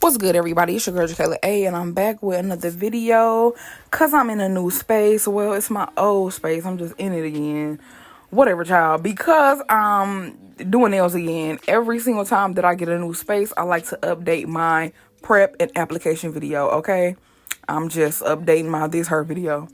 What's good, everybody? It's your girl Kayla A, and I'm back with another video because I'm in a new space. Well, it's my old space. I'm just in it again. Whatever, child. Because I'm doing nails again. Every single time that I get a new space, I like to update my prep and application video, okay? I'm just updating my this her video.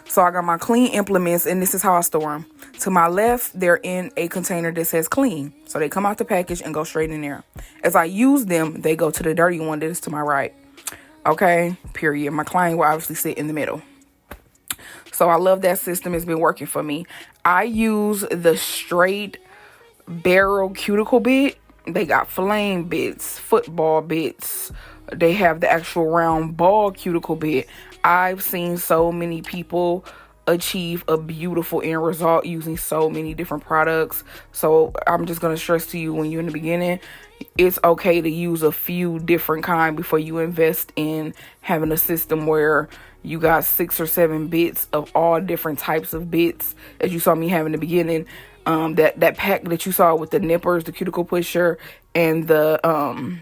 So I got my clean implements, and this is how I store them. To my left, they're in a container that says clean. So they come out the package and go straight in there. As I use them, they go to the dirty one that is to my right. Okay, period. My client will obviously sit in the middle. So I love that system. It's been working for me. I use the straight barrel cuticle bit. They got flame bits, football bits. They have the actual round ball cuticle bit. I've seen so many people achieve a beautiful end result using so many different products. So I'm just going to stress to you, when you're in the beginning, it's okay to use a few different kind before you invest in having a system where you got 6 or 7 bits of all different types of bits, as you saw me have in the beginning. That pack that you saw with the nippers, the cuticle pusher, and the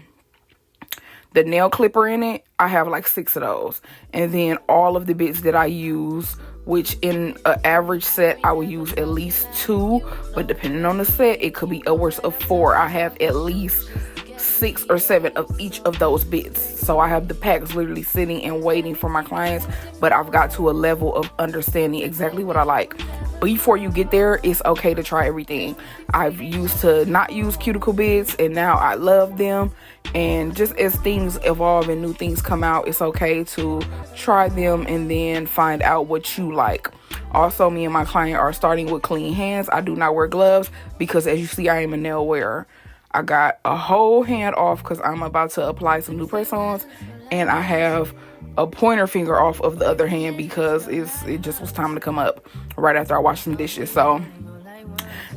nail clipper in it, I have like 6 of those. And then all of the bits that I use, which in an average set, I will use at least 2. But depending on the set, it could be upwards of 4. I have at least 6 or 7 of each of those bits. So I have the packs literally sitting and waiting for my clients. But I've got to a level of understanding exactly what I like. Before you get there, it's okay to try everything. I've used to not use cuticle bits, and now I love them. And just as things evolve and new things come out, it's okay to try them and then find out what you like. Also, me and my client are starting with clean hands. I do not wear gloves because, as you see, I am a nail wearer. I got a whole hand off because I'm about to apply some new press-ons, and I have a pointer finger off of the other hand because it just was time to come up right after I washed some dishes. So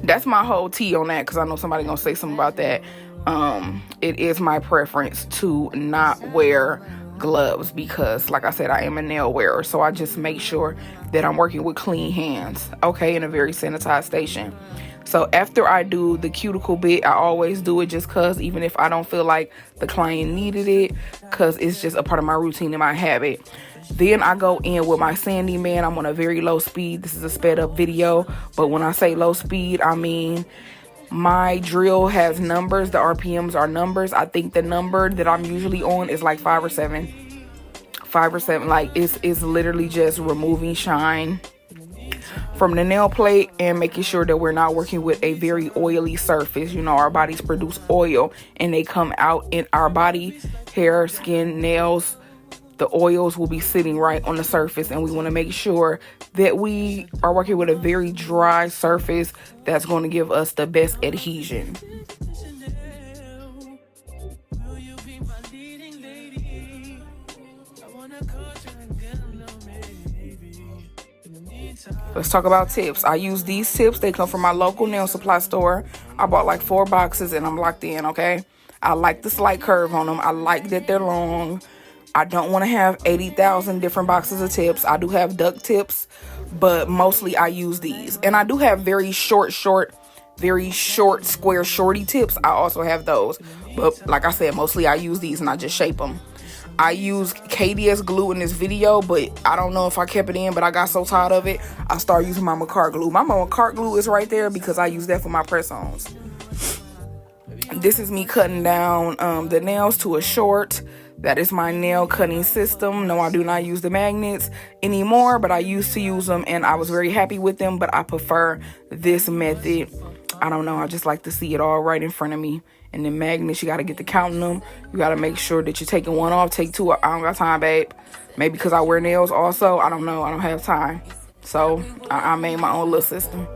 that's my whole tea on that, because I know somebody gonna say something about that. It is my preference to not wear gloves because, like I said, I am a nail wearer. So I just make sure that I'm working with clean hands, okay, in a very sanitized station. So after I do the cuticle bit, I always do it just because, even if I don't feel like the client needed it, because it's just a part of my routine and my habit. Then I go in with my sanding man. I'm on a very low speed. This is a sped up video, but when I say low speed, I mean my drill has numbers. The RPMs are numbers. I think the number that I'm usually on is like 5 or 7. 5 or 7. Like it's literally just removing shine from the nail plate and making sure that we're not working with a very oily surface. You know, our bodies produce oil and they come out in our body, hair, skin, nails. The oils will be sitting right on the surface, and we want to make sure that we are working with a very dry surface that's going to give us the best adhesion. Let's talk about tips. I use these tips. They come from my local nail supply store. I bought like 4 boxes and I'm locked in, okay? I like the slight curve on them. I like that they're long. I don't want to have 80,000 different boxes of tips. I do have duck tips, but mostly I use these. And I do have very short, square, shorty tips. I also have those. But like I said, mostly I use these and I just shape them. I use KDS glue in this video, but I don't know if I kept it in, but I got so tired of it, I started using my Macart glue. My Macart glue is right there because I use that for my press-ons. This is me cutting down the nails to a short. That is my nail cutting system. No, I do not use the magnets anymore, but I used to use them and I was very happy with them, but I prefer this method. I don't know, I just like to see it all right in front of me. And the magnets, you got to get to counting them. You got to make sure that you're taking one off, take 2. I don't got time, babe. Maybe because I wear nails also. I don't know. I don't have time. So I made my own little system.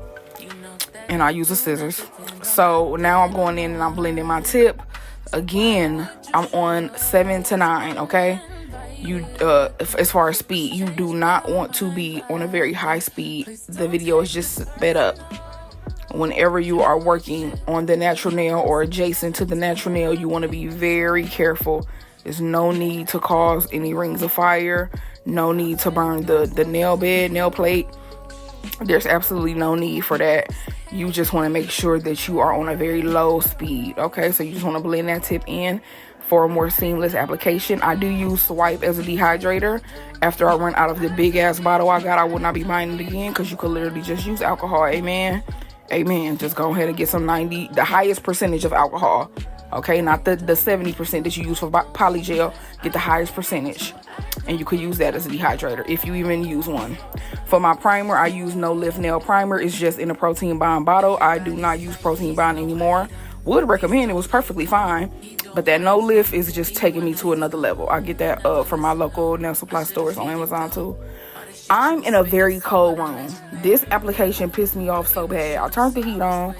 And I use the scissors. So now I'm going in and I'm blending my tip. Again, I'm on 7 to 9, okay? You, as far as speed, you do not want to be on a very high speed. The video is just sped up. Whenever you are working on the natural nail or adjacent to the natural nail, you want to be very careful. There's no need to cause any rings of fire. No need to burn the nail bed, nail plate. There's absolutely no need for that. You just want to make sure that you are on a very low speed, okay? So you just want to blend that tip in for a more seamless application. I do use Swipe as a dehydrator. After I run out of the big ass bottle I got, I will not be buying it again, because you could literally just use alcohol. Amen. Amen. Just go ahead and get some 90, the highest percentage of alcohol. Okay, not the 70% that you use for polygel. Get the highest percentage, and you could use that as a dehydrator if you even use one. For my primer, I use No Lift Nail Primer. It's just in a protein bond bottle. I do not use protein bond anymore. Would recommend, it was perfectly fine, but that No Lift is just taking me to another level. I get that from my local nail supply stores on Amazon too. I'm in a very cold room. This application pissed me off so bad. I turned the heat on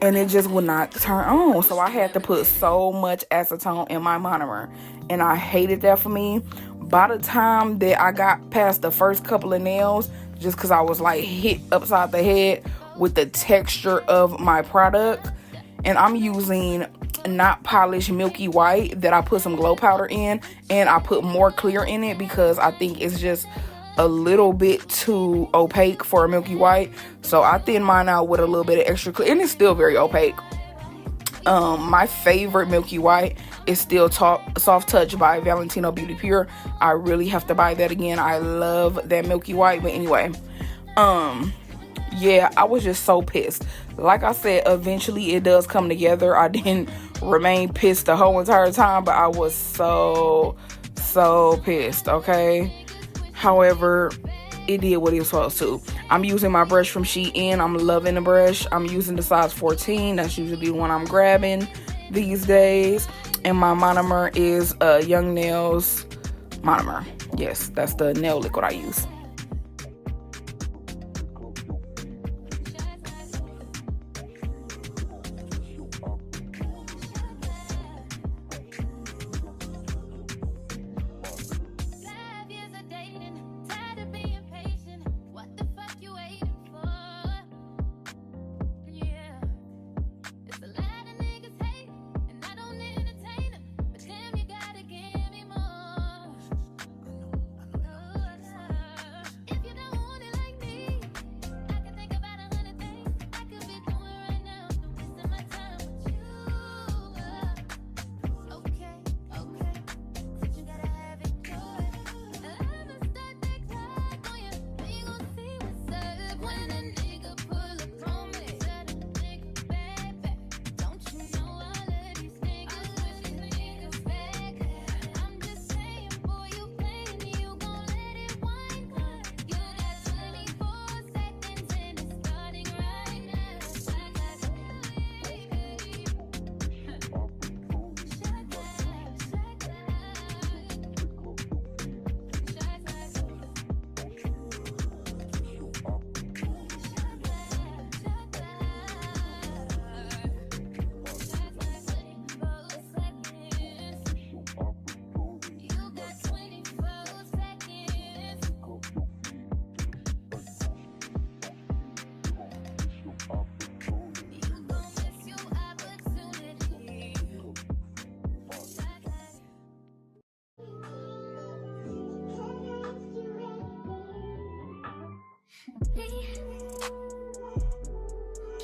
and it just would not turn on. So I had to put so much acetone in my monomer, and I hated that for me. By the time that I got past the first couple of nails, just because I was like hit upside the head with the texture of my product, and I'm using not polished milky white that I put some glow powder in, and I put more clear in it because I think it's just a little bit too opaque for a milky white. So I thin mine out with a little bit of extra clear, and it's still very opaque. My favorite milky white is still Soft Touch by Valentino Beauty Pure. I really have to buy that again. I love that milky white. But anyway, yeah, I was just so pissed. Like I said, eventually it does come together. I didn't remain pissed the whole entire time, but I was so pissed, okay? However, it did what it was supposed to. I'm using my brush from Shein. I'm loving the brush. I'm using the size 14. That's usually the one I'm grabbing these days. And my monomer is Young Nails monomer. Yes, that's the nail liquid I use.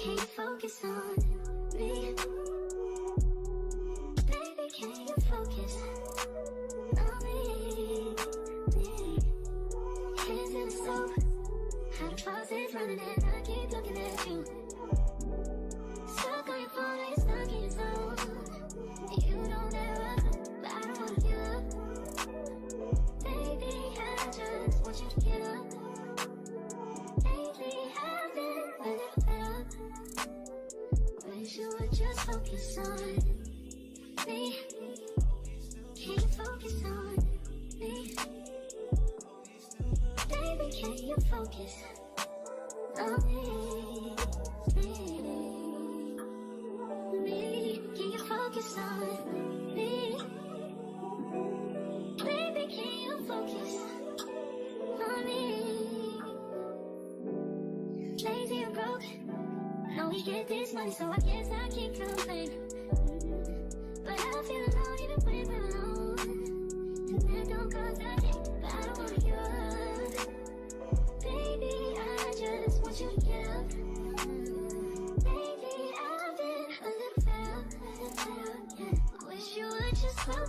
Can you focus on me? Baby, can you focus on me? Hands in the soap, how the faucet's running and I keep looking at you. Stuck on your phone, like stuck in your zone. You don't ever, but I don't wanna give up. Baby, I just want you to get up. Lately I've been a little fed up. Wish you would just focus on me. Can you focus on me? Baby, can you focus on me? Can you focus on me? Baby, can you focus on me? Lazy and broke, know we get this money, so I guess I can't complain. But I feel alone even when we're alone, and that don't cause I can't, but I don't wanna give up. Baby, I just want you to get up. Baby, I've been a little fed up. Wish you would just focus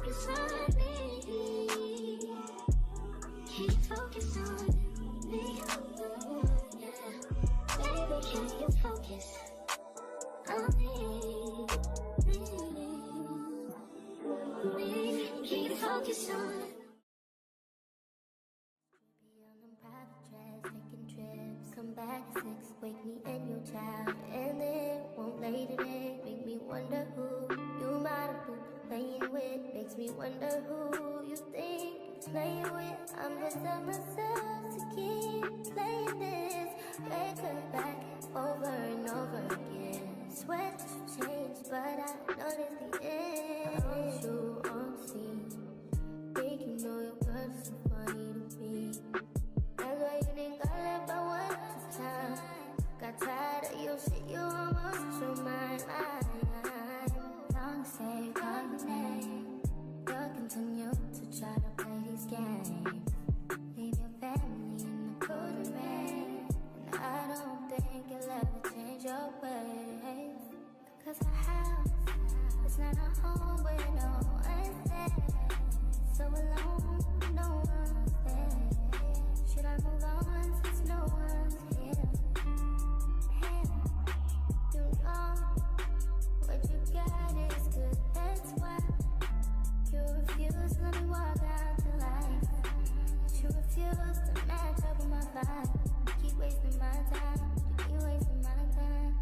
focus on. Be on them private jets, taking trips. Come back at 6, wake me and your child. And then won't lay today. Make me wonder who you might have been playing with. Makes me wonder who you think you're playing with. I'm just telling myself to keep playing this record back over and over again. Swear that you changed, but I noticed the end. I want you on the scene. Think you know your girl is so funny to me. That's why you didn't got left by one time. Got tired of your shit, you almost your mind. Long say call your name. You'll continue to try to play these games. Leave your family in the cold rain. And I don't think you'll ever change your ways. Cause our house is not a home where no one's there. So alone, no one's there. Should I move on since no one's here? You know what you got is good, that's why you refuse to let me walk out to life. You refuse to match up with my vibe. You keep wasting my time, you keep wasting my time.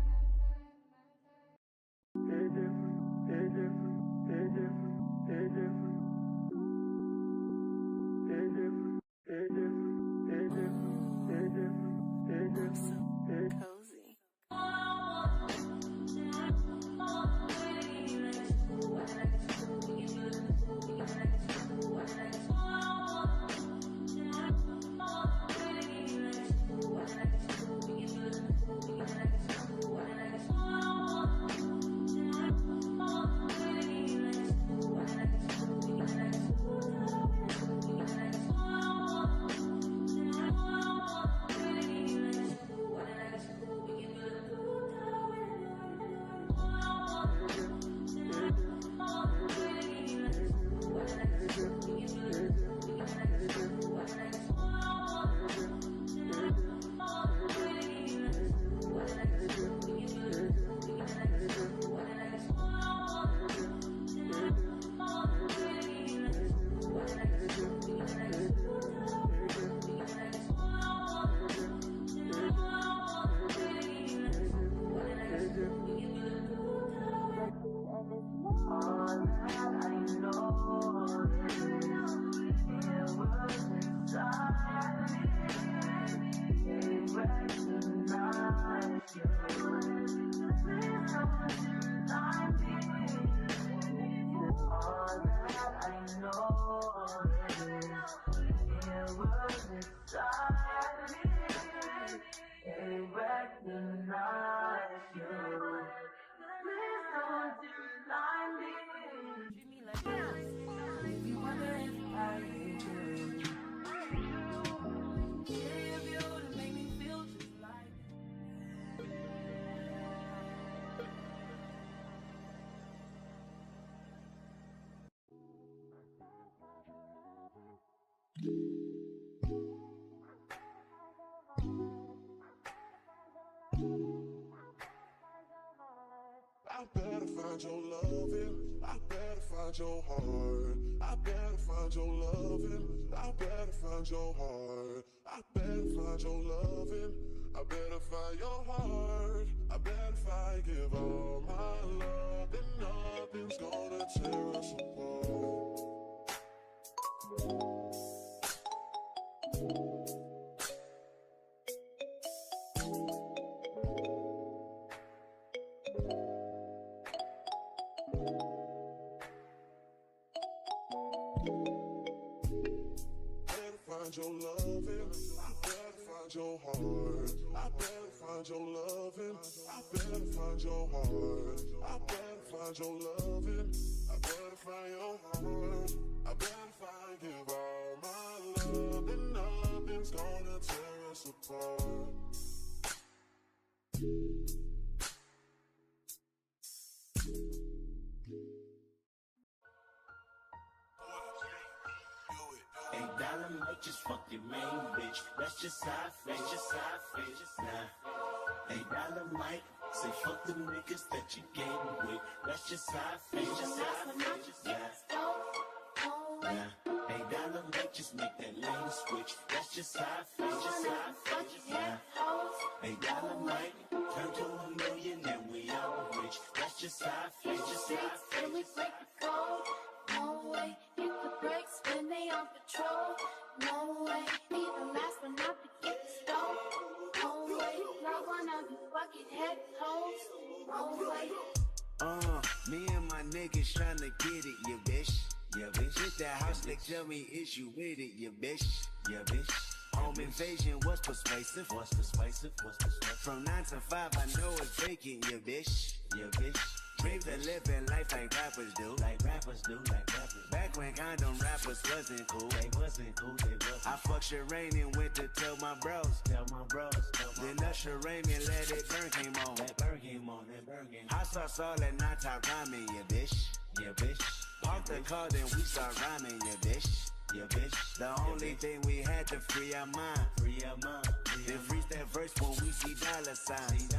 Cozy. I better find your loving, I better find your heart. I better find your loving, I better find your heart. I better find your loving, I better find your heart. I better find, give all my love, and nothing's gonna tear us apart. Find your loving, I better find your heart. I better find your loving, I better find your heart. I better find your loving, I better find your heart. I better find, give all my love, and nothing's gonna tear us apart. $8 might just fuck your main bitch. That's just how I feel. Just how I feel. Nah. $8 might say fuck them niggas that you getting with. That's just how I feel. Just how I feel. Nah. $8 might just make that lane switch. That's just how I feel. Just how I feel. $8 might turn to $1 million and we all rich. That's just how I feel. Just how I feel. We break the code. No way. Hit the brakes when they on patrol. No way. Need the last one not to get the stove. No way. Rock one of you bucket head hoes. No way. Me and my niggas tryna get it, yeah, bitch. Yeah, bitch. Hit that house, they tell me, is you with it, yeah, bitch. Yeah, bitch. Home invasion was persuasive. What's persuasive? What's persuasive? From 9 to 5, I know it's vacant, yeah, bitch. Yeah, bitch. Dreams of living life like rappers do. Like rappers do, like rappers. Back when condom rappers wasn't cool. They wasn't cool, they wasn't. I fucked Shireen and went to tell my bros. Then Usher Raymond let it burn came on. That burn came on, that burn came on. Hot sauce all that night top rhyming, yeah, bitch. Yeah, bitch. Parked the car, then we start rhyming, yeah, bitch. Yeah, bitch. The only thing we had to free our mind. Free our mind. Then freeze that verse when we see dollar signs.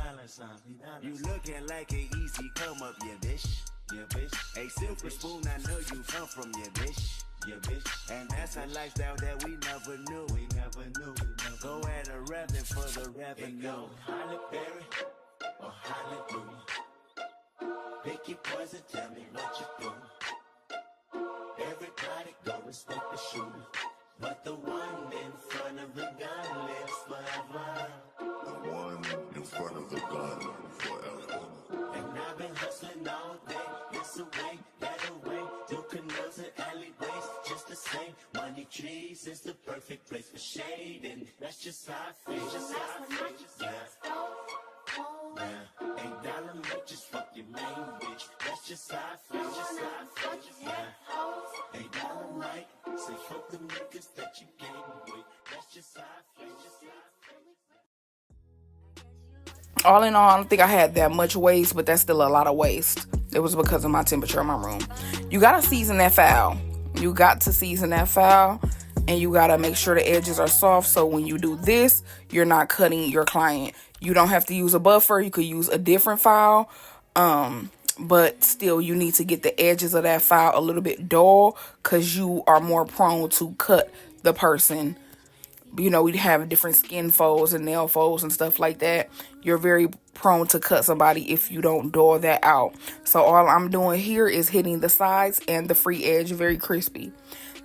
You looking like an easy come up, yeah, bitch. Yeah, bitch. A silver spoon, I know you come from, yeah, bitch. Yeah, bitch. And that's a lifestyle that we never knew. We never knew. Go at a revenue for the revenue. Holly Berry or Hallelujah. Pick your poison, tell me what you do. Everybody go respect the shooter, but the one in front of the gun lives forever. The one in front of the gun forever. And I've been hustling all day, this away, that away, through canals and alleyways, just the same. Money trees is the perfect place for shade, and that's just how I feel. Just how I feel. Yeah. $8 might just fuck your main bitch. That's just how I feel. Just how I feel. Yeah. $8 might say fuck the niggas that you came with. That's just how I feel. Just how I feel. All in all, I don't think I had that much waste, but that's still a lot of waste. It was because of my temperature in my room. You gotta season that fowl. You got to season that fowl, and you gotta make sure the edges are soft, so when you do this, you're not cutting your client. You don't have to use a buffer. You could use a different fowl, but still, you need to get the edges of that fowl a little bit dull, because you are more prone to cut the person. You know, we have different skin folds and nail folds and stuff like that. You're very prone to cut somebody if you don't dull that out. So all I'm doing here is hitting the sides and the free edge very crispy.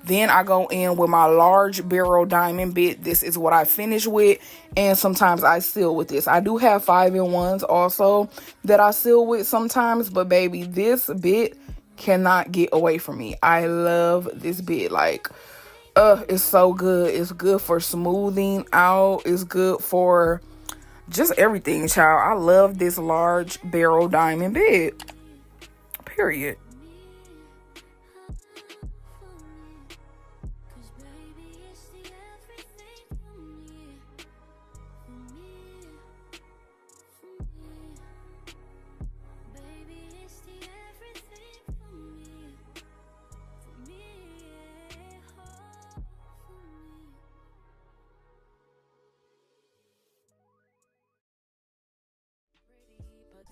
Then I go in with my large barrel diamond bit. This is what I finish with, and sometimes I seal with this. I do have 5-in-1s also that I seal with sometimes, but baby, this bit cannot get away from me. I love this bit. Like, it's so good. It's good for smoothing out. It's good for just everything, child. I love this large barrel diamond bit. Period.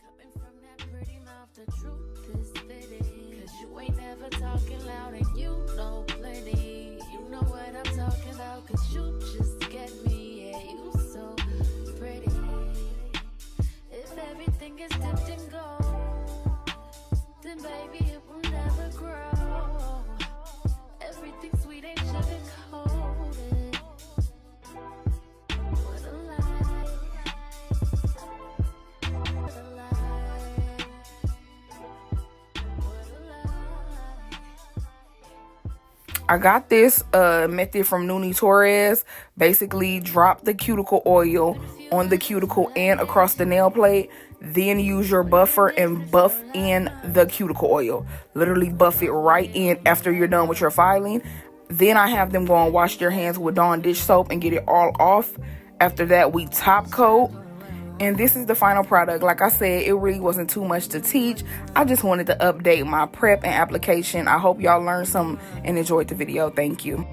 Coming from that pretty mouth, the truth is fitting. Cause you ain't never talking loud and you know plenty. You know what I'm talking about, cause you just get me. Yeah, you so pretty. If everything is dipped in gold, then baby it will never grow. Everything sweet ain't sugar coated. What a lie. What a lie. I got this method from Nuni Torres. Basically, drop the cuticle oil on the cuticle and across the nail plate. Then use your buffer and buff in the cuticle oil. Literally buff it right in after you're done with your filing. Then I have them go and wash their hands with Dawn dish soap and get it all off. After that, we top coat. And this is the final product. Like I said, it really wasn't too much to teach. I just wanted to update my prep and application. I hope y'all learned some and enjoyed the video. Thank you.